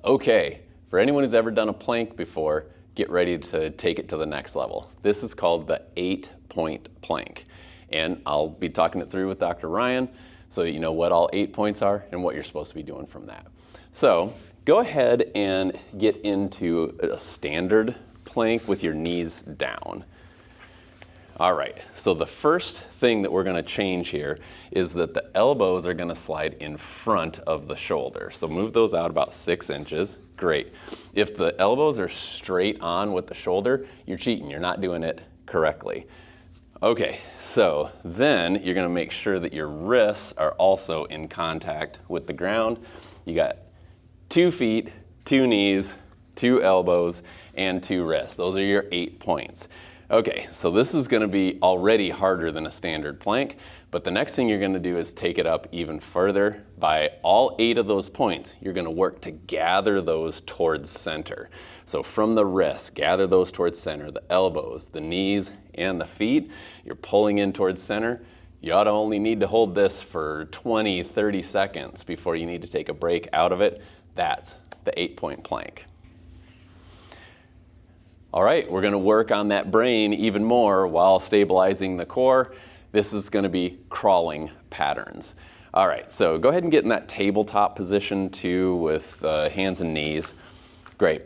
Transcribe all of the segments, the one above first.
Okay, for anyone who's ever done a plank before, get ready to take it to the next level. This is called the 8-point plank. And I'll be talking it through with Dr. Ryan so that you know what all 8 points are and what you're supposed to be doing from that. So go ahead and get into a standard plank with your knees down. All right, so the first thing that we're gonna change here is that the elbows are gonna slide in front of the shoulder. So move those out about 6 inches, great. If the elbows are straight on with the shoulder, you're cheating, you're not doing it correctly. Okay, so then you're gonna make sure that your wrists are also in contact with the ground. You got 2 feet, 2 knees, 2 elbows, and 2 wrists. Those are your 8 points. Okay, so this is gonna be already harder than a standard plank, but the next thing you're gonna do is take it up even further. By all 8 of those points, you're gonna work to gather those towards center. So from the wrists, gather those towards center, the elbows, the knees, and the feet. You're pulling in towards center. You ought to only need to hold this for 20, 30 seconds before you need to take a break out of it. That's the 8-point plank. All right, we're gonna work on that brain even more while stabilizing the core. This is gonna be crawling patterns. All right, so go ahead and get in that tabletop position too with hands and knees. Great.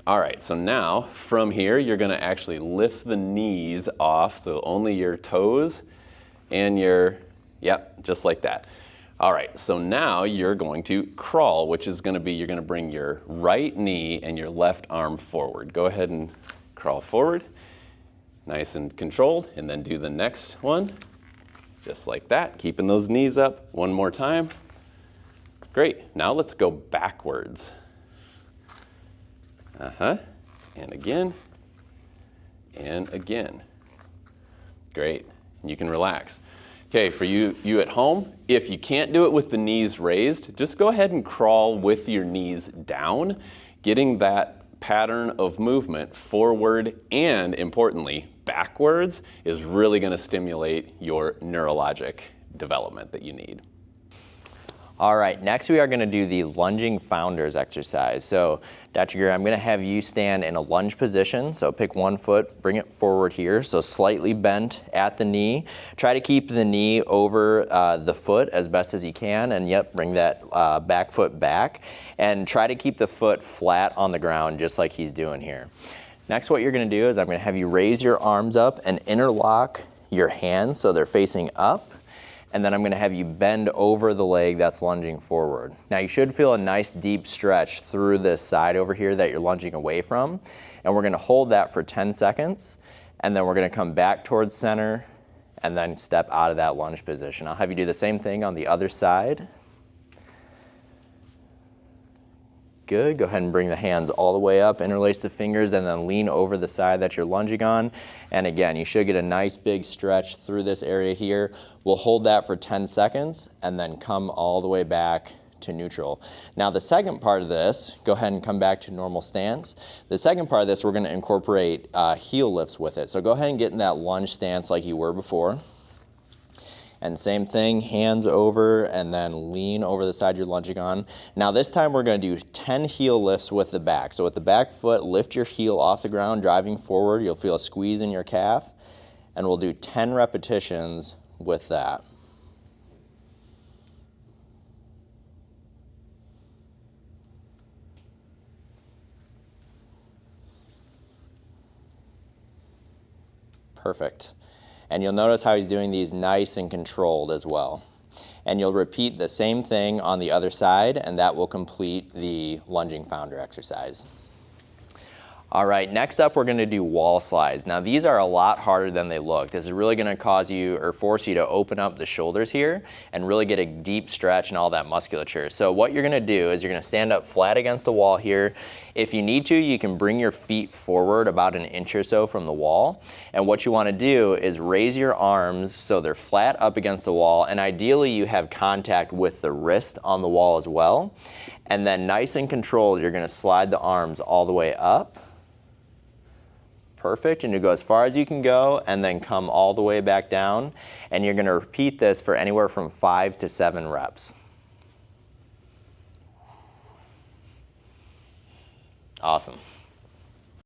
All right, so now from here, you're gonna actually lift the knees off, so only your toes and yep, just like that. All right, so now you're going to crawl, which is gonna be, you're gonna bring your right knee and your left arm forward. Go ahead and crawl forward, nice and controlled, and then do the next one, just like that, keeping those knees up. One more time. Great, now let's go backwards. And again, and again. Great, you can relax. Okay, for you at home, if you can't do it with the knees raised, just go ahead and crawl with your knees down, getting that pattern of movement forward and, importantly, backwards is really going to stimulate your neurologic development that you need. All right, next we are gonna do the lunging founders exercise. So Dr. Grier, I'm gonna have you stand in a lunge position. So pick one foot, bring it forward here. So slightly bent at the knee. Try to keep the knee over the foot as best as you can. And yep, bring that back foot back. And try to keep the foot flat on the ground just like he's doing here. Next, what you're gonna do is I'm gonna have you raise your arms up and interlock your hands so they're facing up. And then I'm gonna have you bend over the leg that's lunging forward. Now you should feel a nice deep stretch through this side over here that you're lunging away from. And we're gonna hold that for 10 seconds. And then we're gonna come back towards center and then step out of that lunge position. I'll have you do the same thing on the other side. Good, go ahead and bring the hands all the way up, interlace the fingers, and then lean over the side that you're lunging on. And again, you should get a nice big stretch through this area here. We'll hold that for 10 seconds and then come all the way back to neutral. Now the second part of this, go ahead and come back to normal stance. The second part of this, we're gonna incorporate heel lifts with it. So go ahead and get in that lunge stance like you were before. And same thing, hands over and then lean over the side you're lunging on. Now this time we're gonna do 10 heel lifts with the back. So with the back foot, lift your heel off the ground, driving forward. You'll feel a squeeze in your calf. And we'll do 10 repetitions with that. Perfect. And you'll notice how he's doing these nice and controlled as well. And you'll repeat the same thing on the other side, and that will complete the lunging founder exercise. All right, next up we're gonna do wall slides. Now these are a lot harder than they look. This is really gonna cause you or force you to open up the shoulders here and really get a deep stretch and all that musculature. So what you're gonna do is you're gonna stand up flat against the wall here. If you need to, you can bring your feet forward about an inch or so from the wall. And what you wanna do is raise your arms so they're flat up against the wall, and ideally you have contact with the wrist on the wall as well. And then nice and controlled, you're gonna slide the arms all the way up. Perfect, and you go as far as you can go and then come all the way back down. And you're gonna repeat this for anywhere from 5 to 7 reps. Awesome.